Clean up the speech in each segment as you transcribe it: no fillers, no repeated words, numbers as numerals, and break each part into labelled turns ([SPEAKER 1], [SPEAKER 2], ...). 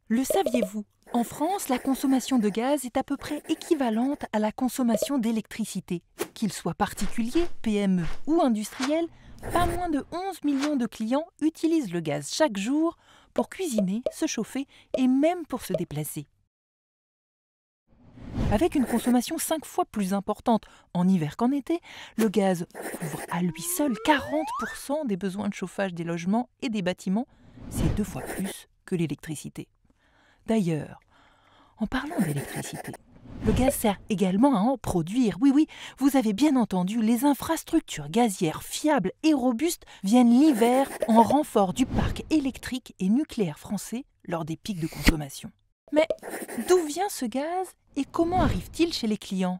[SPEAKER 1] Le saviez-vous? En France, la consommation de gaz est à peu près équivalente à la consommation d'électricité. Qu'il soit particulier, PME ou industriel, pas moins de 11 millions de clients utilisent le gaz chaque jour pour cuisiner, se chauffer et même pour se déplacer. Avec une consommation 5 fois plus importante en hiver qu'en été, le gaz couvre à lui seul 40% des besoins de chauffage des logements et des bâtiments. C'est 2 fois plus que l'électricité. D'ailleurs, en parlant d'électricité, le gaz sert également à en produire. Oui, oui, vous avez bien entendu, les infrastructures gazières fiables et robustes viennent l'hiver en renfort du parc électrique et nucléaire français lors des pics de consommation. Mais d'où vient ce gaz et comment arrive-t-il chez les clients?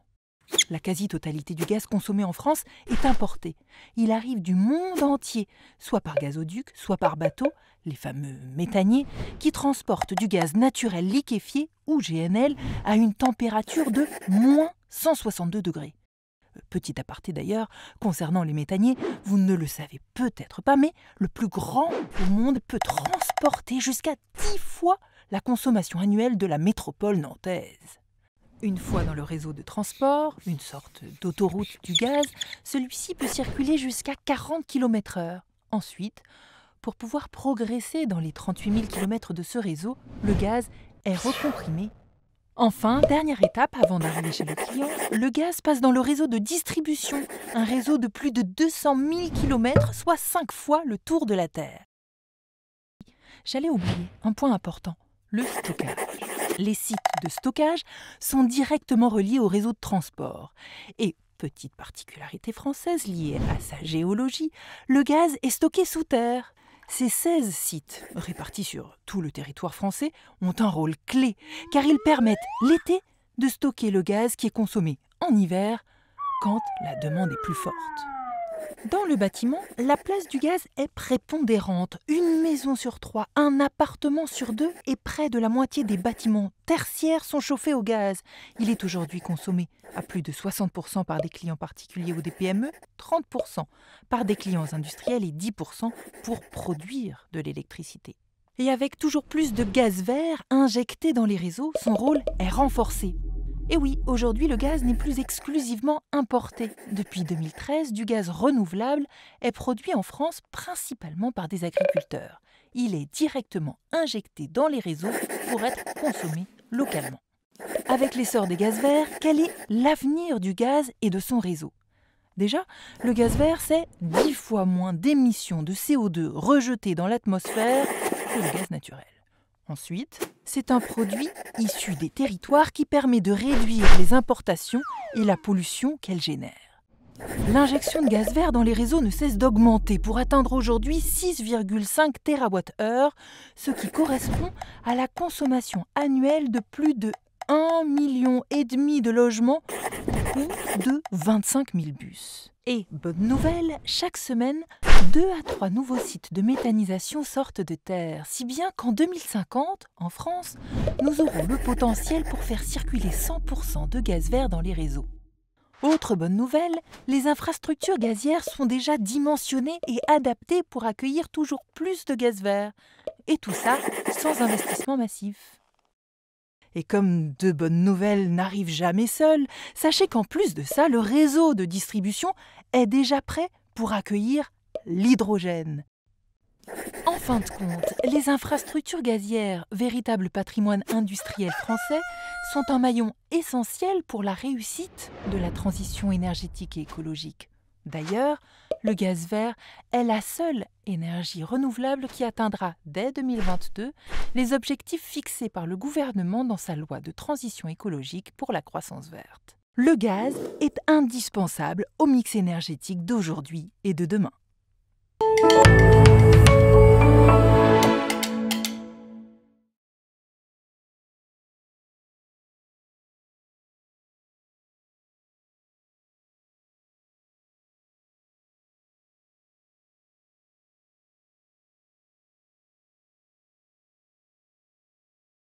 [SPEAKER 1] La quasi-totalité du gaz consommé en France est importé. Il arrive du monde entier, soit par gazoduc, soit par bateau, les fameux méthaniers, qui transportent du gaz naturel liquéfié, ou GNL, à une température de moins 162 degrés. Petit aparté d'ailleurs, concernant les méthaniers, vous ne le savez peut-être pas, mais le plus grand au monde peut transporter jusqu'à 10 fois la consommation annuelle de la métropole nantaise. Une fois dans le réseau de transport, une sorte d'autoroute du gaz, celui-ci peut circuler jusqu'à 40 km/h. Ensuite, pour pouvoir progresser dans les 38 000 km de ce réseau, le gaz est recomprimé. Enfin, dernière étape avant d'arriver chez le client, le gaz passe dans le réseau de distribution, un réseau de plus de 200 000 km, soit 5 fois le tour de la Terre. J'allais oublier un point important, le stockage. Les sites de stockage sont directement reliés au réseau de transport. Et, petite particularité française liée à sa géologie, le gaz est stocké sous terre. Ces 16 sites, répartis sur tout le territoire français, ont un rôle clé, car ils permettent l'été de stocker le gaz qui est consommé en hiver, quand la demande est plus forte. Dans le bâtiment, la place du gaz est prépondérante. Une maison sur 3, un appartement sur 2 et près de la moitié des bâtiments tertiaires sont chauffés au gaz. Il est aujourd'hui consommé à plus de 60% par des clients particuliers ou des PME, 30% par des clients industriels et 10% pour produire de l'électricité. Et avec toujours plus de gaz vert injecté dans les réseaux, son rôle est renforcé. Et oui, aujourd'hui, le gaz n'est plus exclusivement importé. Depuis 2013, du gaz renouvelable est produit en France principalement par des agriculteurs. Il est directement injecté dans les réseaux pour être consommé localement. Avec l'essor des gaz verts, quel est l'avenir du gaz et de son réseau? Déjà, le gaz vert, c'est 10 fois moins d'émissions de CO2 rejetées dans l'atmosphère que le gaz naturel. Ensuite, c'est un produit issu des territoires qui permet de réduire les importations et la pollution qu'elles génèrent. L'injection de gaz vert dans les réseaux ne cesse d'augmenter pour atteindre aujourd'hui 6,5 TWh, ce qui correspond à la consommation annuelle de plus de 1,5 million de logements ou de 25 000 bus. Et, bonne nouvelle, chaque semaine, 2 à 3 nouveaux sites de méthanisation sortent de terre, si bien qu'en 2050, en France, nous aurons le potentiel pour faire circuler 100% de gaz vert dans les réseaux. Autre bonne nouvelle, les infrastructures gazières sont déjà dimensionnées et adaptées pour accueillir toujours plus de gaz vert. Et tout ça sans investissement massif. Et comme de bonnes nouvelles n'arrivent jamais seules, sachez qu'en plus de ça, le réseau de distribution est déjà prêt pour accueillir l'hydrogène. En fin de compte, les infrastructures gazières, véritable patrimoine industriel français, sont un maillon essentiel pour la réussite de la transition énergétique et écologique. D'ailleurs, le gaz vert est la seule énergie renouvelable qui atteindra dès 2022 les objectifs fixés par le gouvernement dans sa loi de transition écologique pour la croissance verte. Le gaz est indispensable au mix énergétique d'aujourd'hui et de demain.